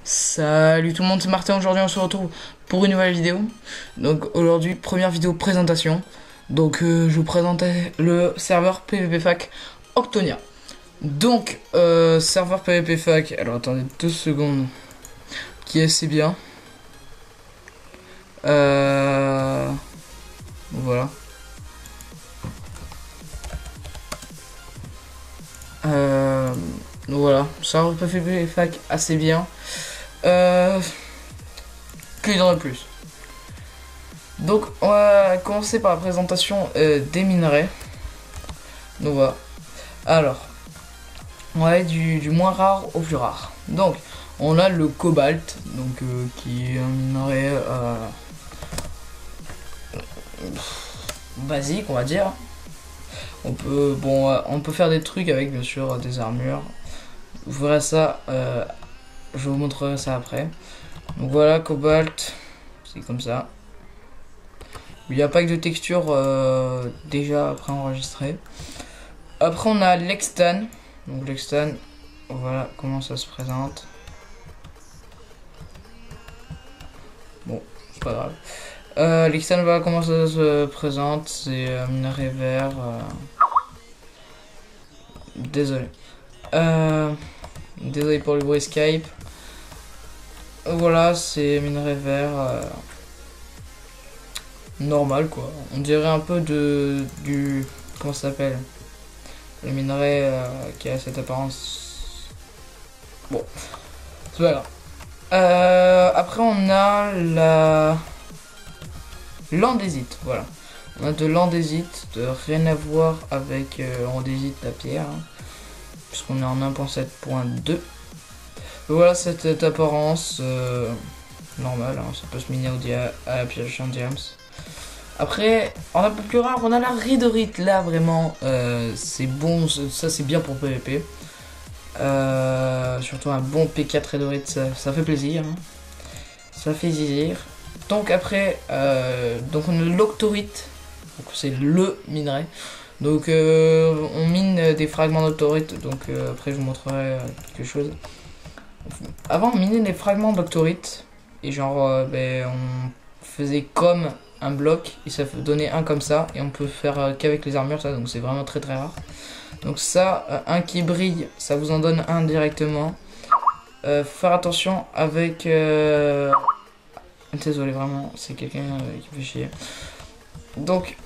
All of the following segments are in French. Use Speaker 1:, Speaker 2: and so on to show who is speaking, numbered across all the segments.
Speaker 1: Salut tout le monde, c'est Martin. Aujourd'hui on se retrouve pour une nouvelle vidéo. Donc aujourd'hui, première vidéo présentation. Donc je vous présentais le serveur PvPFAC Octonia. Donc serveur PvPFAC, alors attendez 2 secondes, qui est assez bien. Voilà. Donc voilà, serveur PvPFAC assez bien. Que dans le plus. Donc on va commencer par la présentation des minerais. Donc voilà. Alors, on va aller du moins rare au plus rare. Donc on a le cobalt, donc qui est un minerai basique, on va dire. On peut faire des trucs avec, bien sûr, des armures. Vous verrez ça, je vous montrerai ça après. Donc voilà, cobalt, c'est comme ça. Il y a pas que de texture déjà préenregistrée. Après on a l'extan. Donc l'extan, voilà comment ça se présente. Bon, c'est pas grave. L'extan, voilà comment ça se présente. C'est minerai vert. Désolé. Désolé pour le bruit Skype. Voilà, c'est minerai vert normal quoi. On dirait un peu du comment ça s'appelle, le minerai qui a cette apparence. Bon, c'est pas grave. Après on a l'andésite, voilà. On a de l'andésite, de rien à voir avec andésite la pierre, hein, puisqu'on est en 1.7.2. Voilà cette apparence normale, hein, ça peut se miner à la pioche en diams. Après, en un peu plus rare, on a la rhydorite. Là, vraiment, c'est bon, ça c'est bien pour PvP. Surtout un bon P4 rhydorite, ça fait plaisir. Hein. Ça fait zizir. Donc après, donc on a l'octorite. Donc c'est le minerai. Donc on mine des fragments d'octorite. Donc après je vous montrerai quelque chose. Avant on minait des fragments d'octorite. Et genre on faisait comme un bloc et ça donnait un comme ça, et on peut faire qu'avec les armures ça, donc c'est vraiment très très rare. Donc ça, un qui brille, ça vous en donne un directement. Faut faire attention avec désolé, vraiment c'est quelqu'un qui fait chier. Donc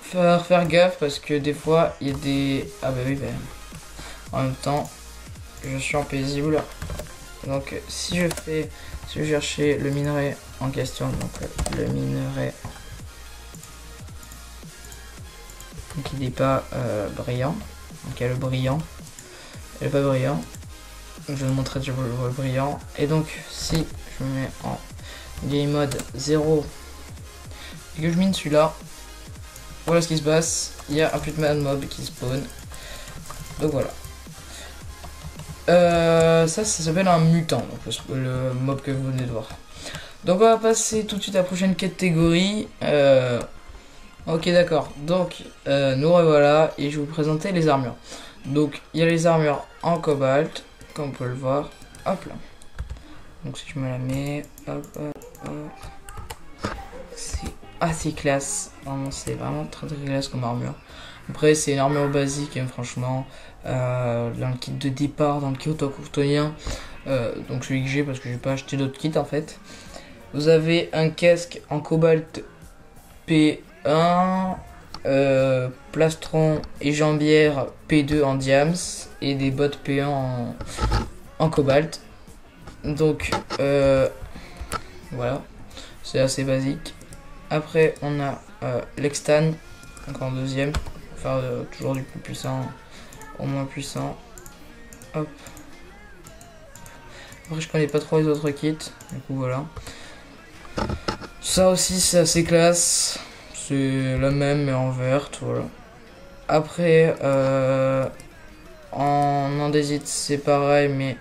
Speaker 1: faire gaffe parce que des fois il y a des oui, en même temps je suis en paisible. Donc si je cherchais le minerai en question, donc le minerai, donc il n'est pas brillant, donc il y a le brillant, il n'est pas brillant, donc je vais vous montrer du le brillant. Et donc si je me mets en game mode 0 et que je mine celui-là, voilà ce qui se passe, il y a un putain de mob qui spawn. Donc voilà. Ça s'appelle un mutant, donc le mob que vous venez de voir. Donc on va passer tout de suite à la prochaine catégorie. Ok, d'accord. Donc nous revoilà et je vais vous présenter les armures. Donc il y a les armures en cobalt, comme on peut le voir. Hop là. Donc si je me la mets, hop, hop, hop. C'est assez classe. Vraiment, c'est vraiment très très classe comme armure. Après c'est une armure basique, hein, franchement. Dans le kit de départ, dans le kit octonien, donc celui que j'ai parce que j'ai pas acheté d'autres kits en fait. Vous avez un casque en cobalt P1, plastron et jambière P2 en diams, et des bottes P1 en cobalt. Donc voilà, c'est assez basique. Après on a l'extan, encore en deuxième, enfin toujours du plus puissant au moins puissant. Hop. Après je connais pas trop les autres kits, du coup voilà. Ça aussi c'est assez classe, c'est la même mais en verte, voilà. Après en andésite c'est pareil mais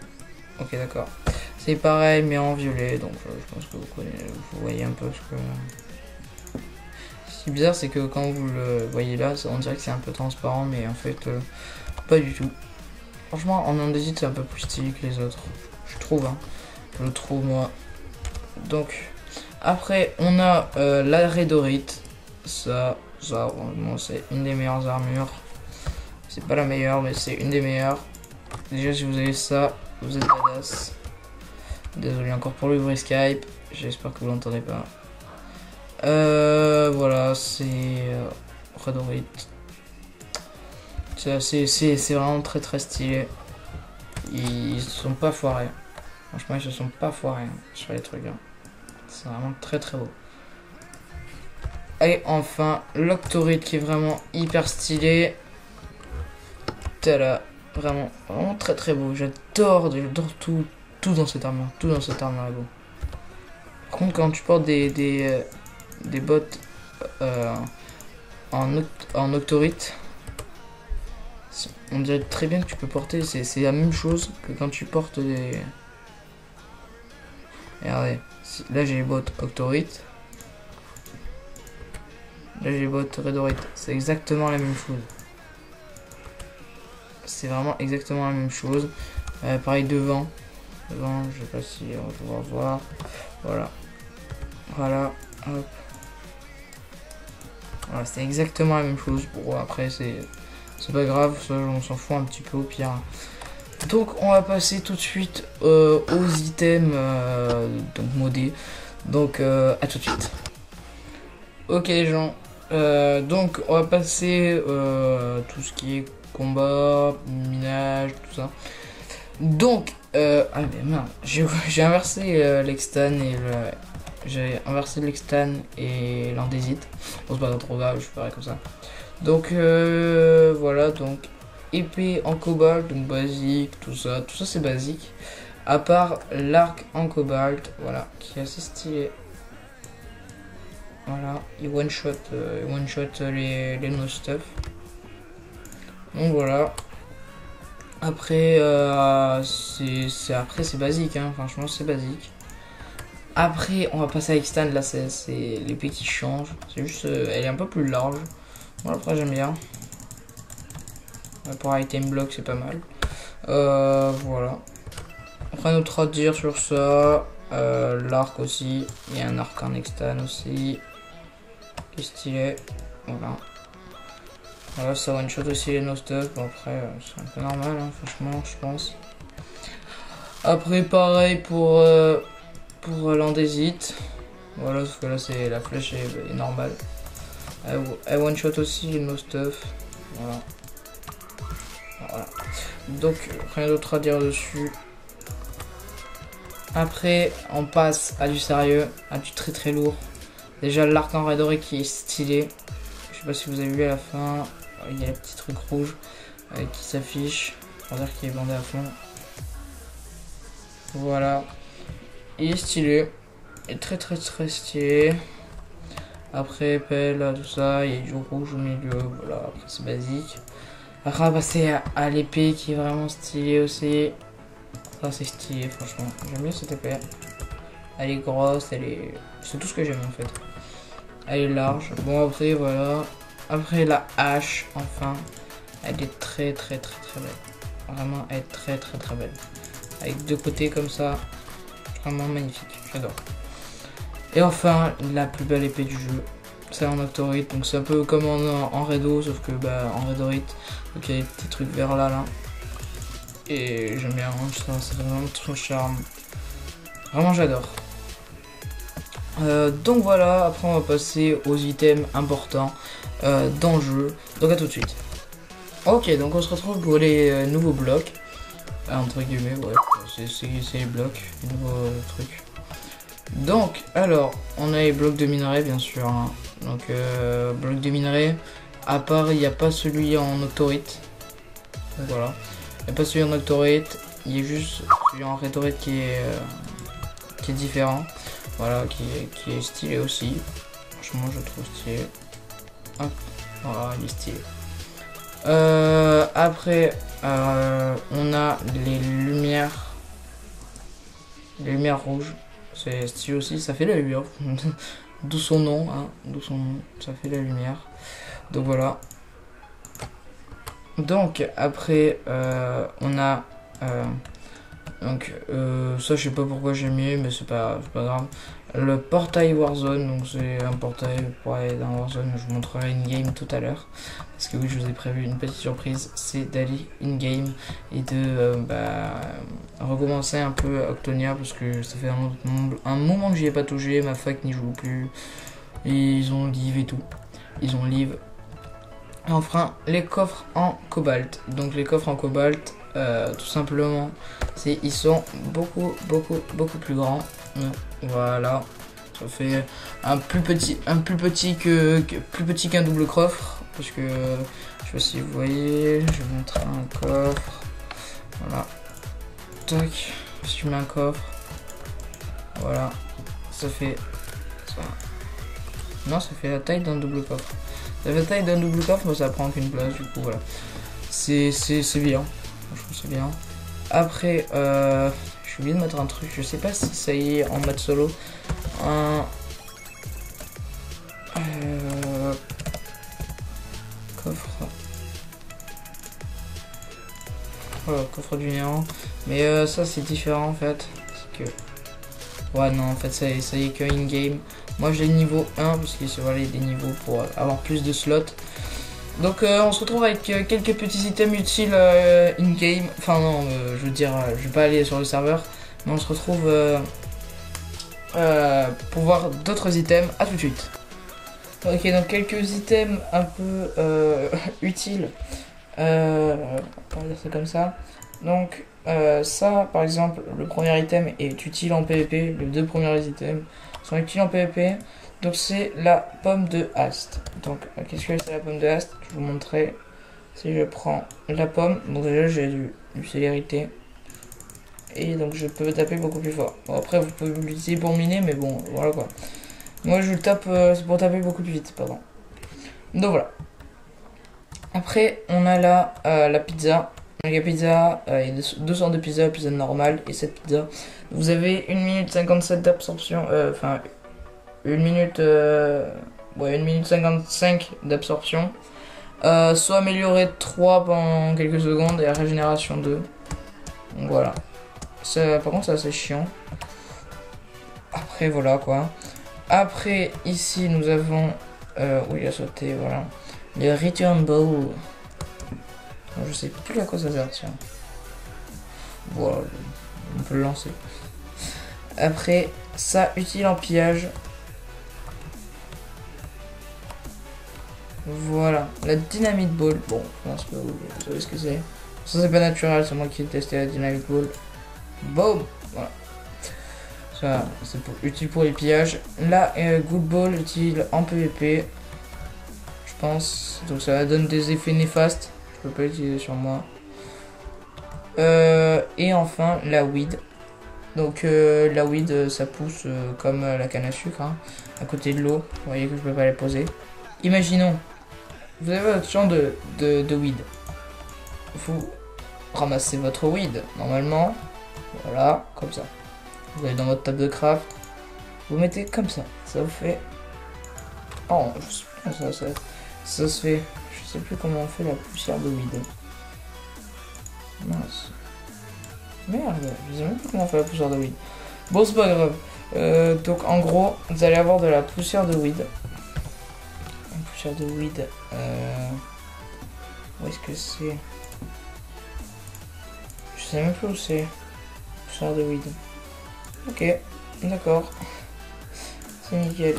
Speaker 1: ok d'accord, c'est pareil mais en violet, donc je pense que vous voyez un peu ce que. Ce qui est bizarre c'est que quand vous le voyez là, on dirait que c'est un peu transparent mais en fait pas du tout. Franchement, en andésite, c'est un peu plus stylé que les autres. Je trouve, hein. Je le trouve, moi. Donc, après, on a la rédorite. Ça, vraiment, c'est une des meilleures armures. C'est pas la meilleure, mais c'est une des meilleures. Déjà, si vous avez ça, vous êtes badass. Désolé encore pour le bruit Skype. J'espère que vous l'entendez pas. Voilà, c'est rédorite. C'est vraiment très très stylé. Ils se sont pas foirés. Franchement, ils se sont pas foirés sur les trucs. Hein. C'est vraiment très très beau. Et enfin, l'octorite qui est vraiment hyper stylé. Tada. Vraiment, vraiment très très beau. J'adore tout dans cette armure. Tout dans cette armure est beau. Par contre, quand tu portes des bottes en octorite, on dirait très bien que tu peux porter. C'est la même chose que quand tu portes des... Regardez, là j'ai les bottes octorite. Là j'ai les bottes rédorite. C'est exactement la même chose. C'est vraiment exactement la même chose. Pareil devant. Devant, je sais pas si on va pouvoir voir. Voilà. Voilà. Hop. Voilà, c'est exactement la même chose. Bon, après, c'est pas grave. Ça, on s'en fout un petit peu au pire. Donc, on va passer tout de suite aux items donc modés. Donc, à tout de suite. Ok, les gens. Donc, on va passer tout ce qui est combat, minage, tout ça. Donc, ah mais merde, j'ai inversé l'extan et le... J'ai inversé l'extan et l'andésite. Bon, c'est pas trop grave, je ferai comme ça. Donc, voilà, donc, épée en cobalt, donc basique, tout ça c'est basique. À part l'arc en cobalt, voilà, qui est assez stylé. Voilà, il one shot les no stuff. Donc voilà. Après, c'est basique, hein. Franchement, c'est basique. Après, on va passer à Extan. Là, c'est l'épée qui change. C'est juste, elle est un peu plus large. Bon, après, j'aime bien. Pour item block, c'est pas mal. Voilà. Après, notre à dire sur ça. L'arc aussi. Il y a un arc en Extan aussi. Qui est stylé. Voilà. Voilà, ça one shot aussi les no stuff. Bon, après, c'est un peu normal, hein, franchement, je pense. Après, pareil pour l'andésite. Voilà, parce que là, la flèche est normale. Elle one shot aussi les no stuff. Voilà. Voilà. Donc, rien d'autre à dire dessus. Après, on passe à du sérieux, à du très très lourd. Déjà, l'arc en redoré qui est stylé. Je sais pas si vous avez vu à la fin. Il y a le petit truc rouge qui s'affiche pour dire qu'il est bandé à fond. Voilà. Il est stylé. Il est très très très stylé. Après, pelle, tout ça. Il y a du rouge au milieu. Voilà, après c'est basique. Après, on va passer à l'épée qui est vraiment stylée aussi. Ça, c'est stylé, franchement. J'aime bien cette épée. Elle est grosse, c'est tout ce que j'aime en fait. Elle est large. Bon, après, voilà. Après la hache, enfin, elle est très très très très belle. Vraiment, elle est très très très belle. Avec deux côtés comme ça, vraiment magnifique, j'adore. Et enfin, la plus belle épée du jeu, c'est en octorite. Donc c'est un peu comme en Redo, sauf que bah, en Redorite, donc il y a des petits trucs verts là. Et j'aime bien, ça c'est vraiment son charme. Vraiment j'adore. Donc voilà, après on va passer aux items importants dans le jeu. Donc à tout de suite. Ok, donc on se retrouve pour les nouveaux blocs. Entre guillemets, ouais, c'est les blocs, les nouveaux trucs. Donc, alors, on a les blocs de minerai bien sûr. Hein. Donc, blocs de minerai, à part, il n'y a pas celui en octorite. Donc voilà. Il n'y a pas celui en octorite, il y a juste celui en rétorite qui est différent. Voilà, qui est stylé aussi. Franchement, je trouve stylé. Hop, voilà, il est stylé. Après, on a les lumières rouges. C'est stylé aussi, ça fait la lumière. D'où son nom, hein, d'où son nom, ça fait la lumière. Donc voilà. Donc après on a ça je sais pas pourquoi j'ai mis, mais c'est pas grave. Le portail Warzone, donc c'est un portail pour aller dans Warzone, je vous montrerai in-game tout à l'heure. Parce que oui, je vous ai prévu une petite surprise, c'est d'aller in-game et de recommencer un peu Octonia, parce que ça fait un moment que j'y ai pas touché, ma fac n'y joue plus. Et ils ont live et tout. Ils ont live. Et enfin, les coffres en cobalt. Donc les coffres en cobalt, tout simplement, ils sont beaucoup plus grands. Voilà, ça fait plus petit qu'un double coffre, parce que je sais pas si vous voyez, je vais vous montrer un coffre. Voilà, tac, si je mets un coffre, voilà, ça fait ça. Non, ça fait la taille d'un double coffre. Ça fait la taille d'un double coffre, mais ça prend qu'une place, du coup voilà. C'est bien, je trouve c'est bien. Après, j'ai oublié de mettre un truc, je sais pas si ça y est en mode solo. Coffre. Voilà, coffre du néant. Mais ça c'est différent en fait. Parce que... ouais non en fait ça y est que in-game. Moi j'ai le niveau 1 parce qu'il se valait des niveaux pour avoir plus de slots. Donc on se retrouve avec quelques petits items utiles in-game. Enfin non, je veux dire, je vais pas aller sur le serveur. Mais on se retrouve pour voir d'autres items. À tout de suite. Ok, donc quelques items un peu utiles. On va dire ça comme ça. Donc ça par exemple, le premier item est utile en PvP. Les deux premiers items sont utiles en PvP. Donc c'est la pomme de Hast. Donc qu'est-ce que c'est la pomme de Hast? Je vous montrerai. Si je prends la pomme, donc déjà j'ai du célérité. Et donc je peux taper beaucoup plus fort. Bon, après vous pouvez l'utiliser pour miner, mais bon voilà quoi. Moi je tape, c'est pour taper beaucoup plus vite, pardon. Donc voilà. Après on a là la pizza. Donc la pizza, il y a deux sortes de pizza, pizza normale et cette pizza. Vous avez 1 minute 57 d'absorption, enfin 1 minute, ouais, 1 minute 55 d'absorption. Soit amélioré 3 pendant quelques secondes et la régénération 2. Donc voilà. Ça, par contre, c'est assez chiant. Après, voilà quoi. Après, ici, nous avons. Oui, il a sauté, voilà. Le Return Bow. Je sais plus à quoi ça sert, tiens. Voilà, on peut le lancer. Après, ça, utile en pillage. Voilà, la Dynamite Ball. Bon, je pense que vous savez ce que c'est. Ça, c'est pas naturel, c'est moi qui ai testé la Dynamite Ball. Boom! Voilà. Ça, c'est utile pour les pillages. Là, Good Ball, utile en PvP. Je pense. Donc, ça donne des effets néfastes. Je peux pas l'utiliser sur moi. Et enfin, la Weed. Donc, la Weed, ça pousse comme la canne à sucre, hein, à côté de l'eau. Vous voyez que je peux pas les poser. Imaginons. Vous avez votre champ de weed. Vous ramassez votre weed, normalement. Voilà, comme ça. Vous allez dans votre table de craft. Vous mettez comme ça. Ça vous fait... oh, je sais plus comment ça se fait. Je sais plus comment on fait la poussière de weed. Mince. Merde, je sais même plus comment on fait la poussière de weed. Bon, c'est pas grave. Donc, en gros, vous allez avoir de la poussière de weed. De weed, où est-ce que c'est? Je sais même plus où c'est. Poussière de weed. Ok, d'accord. C'est nickel.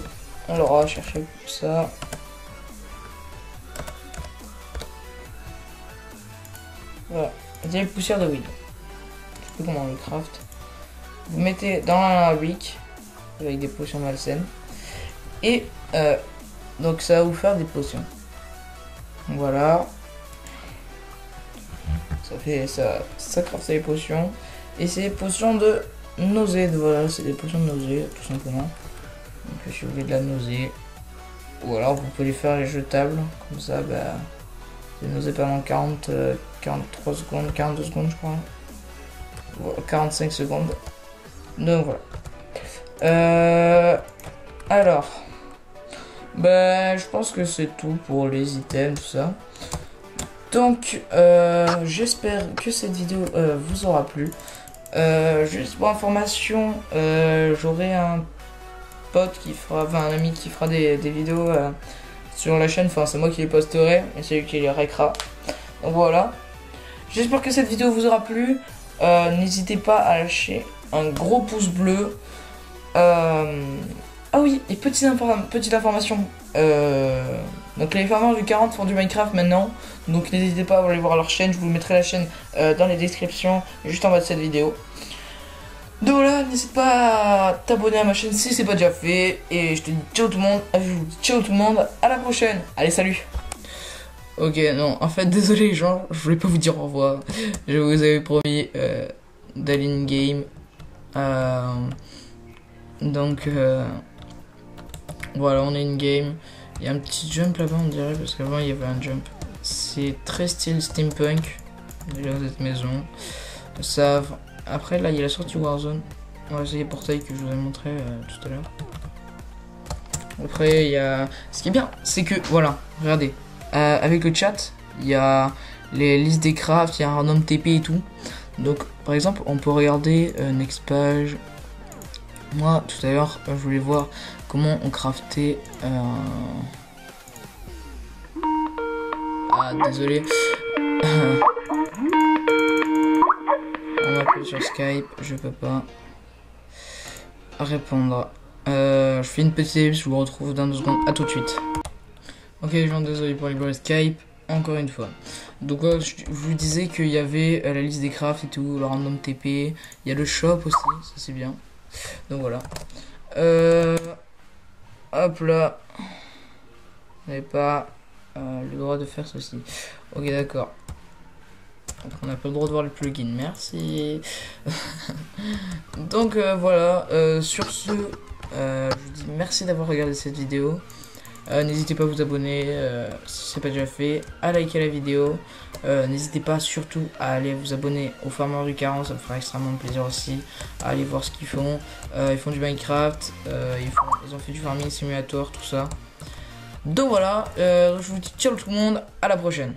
Speaker 1: Alors, on va chercher ça. Voilà. Vous avez poussière de weed. Je sais plus comment on le craft. Vous mettez dans la brique avec des potions malsaines. Et donc ça va vous faire des potions. Voilà. Ça fait ça craft les potions. Et c'est des potions de nausée. Voilà, c'est des potions de nausée, tout simplement. Donc si vous voulez de la nausée. Ou alors vous pouvez les faire les jetables. Comme ça, bah. C'est nausée pendant 43 secondes, 42 secondes je crois. 45 secondes. Donc voilà. Alors. Bah, je pense que c'est tout pour les items, tout ça. Donc, j'espère que cette vidéo vous aura plu. Juste pour information, j'aurai un pote qui fera, enfin un ami qui fera des vidéos sur la chaîne. Enfin, c'est moi qui les posterai et c'est lui qui les récra. Donc voilà. J'espère que cette vidéo vous aura plu. N'hésitez pas à lâcher un gros pouce bleu. Ah oui, et petite information. Donc les farmers du 40 font du Minecraft maintenant. Donc n'hésitez pas à aller voir leur chaîne. Je vous mettrai la chaîne dans les descriptions, juste en bas de cette vidéo. Donc voilà, n'hésite pas à t'abonner à ma chaîne si c'est pas déjà fait. Et je te dis ciao tout le monde. Je vous dis ciao tout le monde. À la prochaine. Allez, salut. Ok, non, en fait, désolé les gens, je voulais pas vous dire au revoir. Je vous avais promis d'aller in-game. Donc, voilà, on est in-game. Il y a un petit jump là-bas, on dirait, parce qu'avant il y avait un jump. C'est très style steampunk, déjà cette maison. Ça, après, là, il y a la sortie Warzone. On va essayer le portail que je vous ai montré tout à l'heure. Après, il y a... Ce qui est bien, c'est que, voilà, regardez. Avec le chat, il y a les listes des crafts, il y a un random TP et tout. Donc, par exemple, on peut regarder next page. Moi, tout à l'heure, je voulais voir comment on craftait. Ah, désolé. On m'appelle sur Skype, je peux pas répondre. Je fais une petite ellipse, je vous retrouve dans 2 secondes. À tout de suite. Ok les gens, désolé pour les bruits Skype, encore une fois. Donc je vous disais qu'il y avait la liste des crafts et tout, le random TP, il y a le shop aussi, ça c'est bien. Donc voilà. Hop là. Vous n'avez pas le droit de faire ceci. Ok d'accord. On n'a pas le droit de voir le plugin, merci. Donc voilà, sur ce, je vous dis merci d'avoir regardé cette vidéo. N'hésitez pas à vous abonner si ce n'est pas déjà fait, à liker la vidéo. N'hésitez pas surtout à aller vous abonner au Farmer du 40, ça me fera extrêmement plaisir aussi. À aller voir ce qu'ils font. Ils font du Minecraft, ils ont fait du Farming Simulator, tout ça. Donc voilà, je vous dis ciao tout le monde, à la prochaine.